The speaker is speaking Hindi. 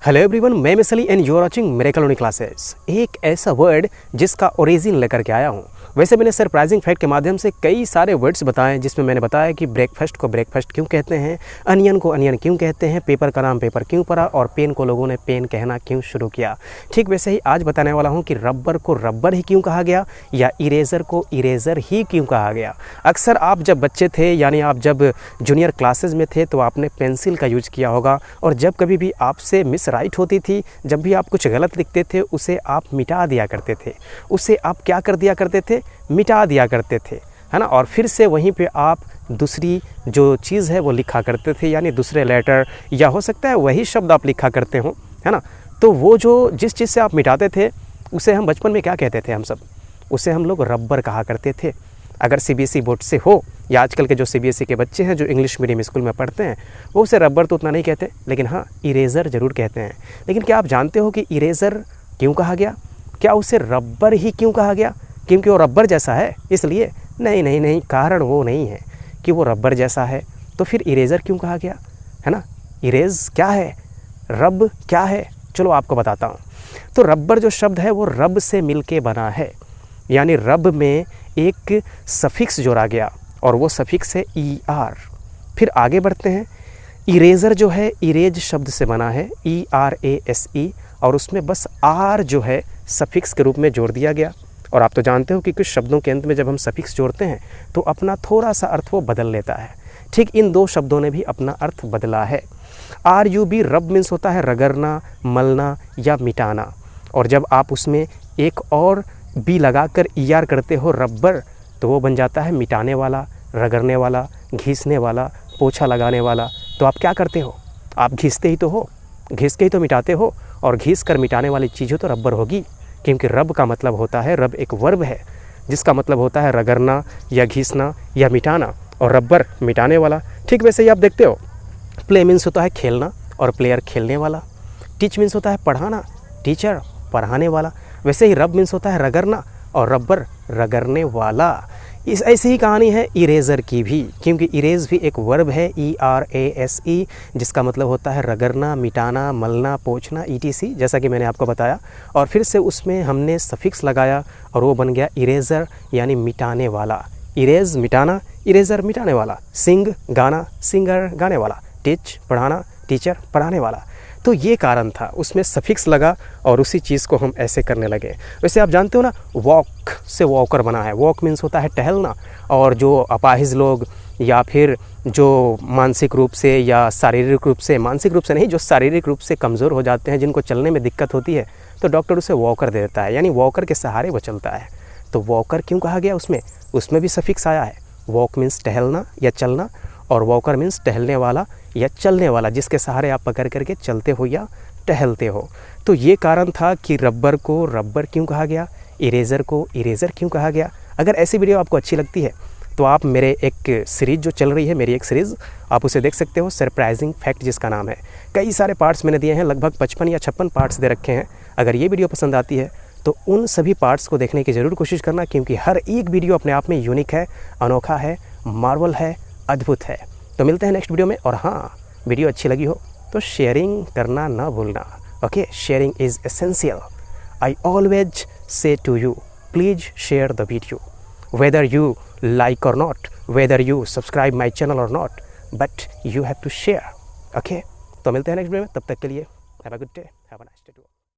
हेलो एवरीवन, मैं Miss Ali and you are watching miracle only classes. एक ऐसा वर्ड जिसका ओरिजिन लेकर के आया हूँ। वैसे मैंने सरप्राइजिंग फैक्ट के माध्यम से कई सारे वर्ड्स बताए, जिसमें मैंने बताया कि ब्रेकफास्ट को ब्रेकफास्ट क्यों कहते हैं, अनियन को अनियन क्यों कहते हैं, पेपर का नाम पेपर क्यों पड़ा और पेन को लोगों ने पेन कहना क्यों शुरू किया। ठीक वैसे ही आज बताने वाला हूँ कि रबर को रबर ही क्यों कहा गया या इरेज़र को इरेज़र ही क्यों कहा गया। अक्सर आप जब बच्चे थे, यानी आप जब जूनियर क्लासेस में थे, तो आपने पेंसिल का यूज किया होगा, और जब कभी भी आपसे मिस राइट होती थी, जब भी आप कुछ गलत लिखते थे, उसे आप मिटा दिया करते थे। उसे आप क्या कर दिया करते थे? मिटा दिया करते थे, है ना। और फिर से वहीं पे आप दूसरी जो चीज़ है वो लिखा करते थे, यानी दूसरे लेटर, या हो सकता है वही शब्द आप लिखा करते हो, है ना। तो वो जो जिस चीज़ से आप मिटाते थे, उसे हम बचपन में क्या कहते थे? हम सब उसे हम लोग रबर कहा करते थे। अगर सीबीएसई बोर्ड से हो, या आजकल के जो सीबीएसई के बच्चे हैं जो इंग्लिश मीडियम स्कूल में पढ़ते हैं, वो उसे रबर तो उतना नहीं कहते, लेकिन हाँ, इरेज़र ज़रूर कहते हैं। लेकिन क्या आप जानते हो कि इरेज़र क्यों कहा गया? क्या उसे रबर ही क्यों कहा गया? क्योंकि वो रबर जैसा है इसलिए? नहीं नहीं नहीं, कारण वो नहीं है कि वो रबर जैसा है। तो फिर इरेज़र क्यों कहा गया, है ना। इरेज़ क्या है, रब क्या है, चलो आपको बताता हूँ। तो रबर जो शब्द है वो रब से मिलके बना है, यानी रब में एक सफिक्स जोड़ा गया और वो सफिक्स है ER। फिर आगे बढ़ते हैं। इरेज़र जो है इरेज शब्द से बना है, ERASE, और उसमें बस R जो है सफिक्स के रूप में जोड़ दिया गया। और आप तो जानते हो कि कुछ शब्दों के अंत में जब हम सफिक्स जोड़ते हैं तो अपना थोड़ा सा अर्थ वो बदल लेता है। ठीक इन दो शब्दों ने भी अपना अर्थ बदला है। RUB रब मीन्स होता है रगड़ना, मलना या मिटाना, और जब आप उसमें एक और बी लगाकर ER करते हो रबर, तो वो बन जाता है मिटाने वाला, रगड़ने वाला, घिसने वाला, पोछा लगाने वाला। तो आप क्या करते हो? आप घिसते ही तो हो, घिस के ही तो मिटाते हो, और घिस कर मिटाने वाली चीज़ तो रबर होगी, क्योंकि रब का मतलब होता है, रब एक वर्ब है जिसका मतलब होता है रगड़ना या घिसना या मिटाना, और रबर मिटाने वाला। ठीक वैसे ही आप देखते हो, प्ले मीन्स होता है खेलना और प्लेयर खेलने वाला। टीच मीन्स होता है पढ़ाना, टीचर पढ़ाने वाला। वैसे ही रब मीन्स होता है रगड़ना और रबर रगड़ने वाला। इस ऐसी ही कहानी है इरेज़र की भी, क्योंकि इरेज़ भी एक वर्ब है, ERASE, जिसका मतलब होता है रगड़ना, मिटाना, मलना, पोंछना, ETC, जैसा कि मैंने आपको बताया। और फिर से उसमें हमने सफिक्स लगाया और वो बन गया इरेज़र, यानी मिटाने वाला। इरेज़ मिटाना, इरेज़र मिटाने वाला। सिंग गाना, सिंगर गाने वाला। टीच पढ़ाना, टीचर पढ़ाने वाला। तो ये कारण था, उसमें सफिक्स लगा और उसी चीज़ को हम ऐसे करने लगे। वैसे आप जानते हो ना, वॉक से वॉकर बना है। वॉक मीन्स होता है टहलना, और जो अपाहिज लोग या फिर जो मानसिक रूप से या शारीरिक रूप से, मानसिक रूप से नहीं, जो शारीरिक रूप से कमज़ोर हो जाते हैं, जिनको चलने में दिक्कत होती है, तो डॉक्टर उसे वॉकर दे देता है, यानी वॉकर के सहारे वो चलता है। तो वॉकर क्यों कहा गया? उसमें भी सफिक्स आया है। वॉक मीन्स टहलना या चलना, और वॉकर मीन्स टहलने वाला या चलने वाला, जिसके सहारे आप पकड़ करके चलते हो या टहलते हो। तो ये कारण था कि रबर को रबर क्यों कहा गया, इरेज़र को इरेज़र क्यों कहा गया। अगर ऐसी वीडियो आपको अच्छी लगती है तो आप मेरे एक सीरीज़ जो चल रही है, मेरी एक सीरीज़, आप उसे देख सकते हो, सरप्राइजिंग फैक्ट जिसका नाम है। कई सारे पार्ट्स मैंने दिए हैं, लगभग 55 या 56 पार्ट्स दे रखे हैं। अगर ये वीडियो पसंद आती है तो उन सभी पार्ट्स को देखने की ज़रूर कोशिश करना, क्योंकि हर एक वीडियो अपने आप में यूनिक है, अनोखा है, मार्वल है, अद्भुत है। तो मिलते हैं नेक्स्ट वीडियो में। और हाँ, वीडियो अच्छी लगी हो तो शेयरिंग करना ना भूलना। Okay, sharing is essential. I always say to you, please share the video, whether you like और not, whether you subscribe my channel और not, but you have to share. Okay, तो मिलते हैं नेक्स्ट वीडियो में। तब तक के लिए have a good day, have a nice day to all.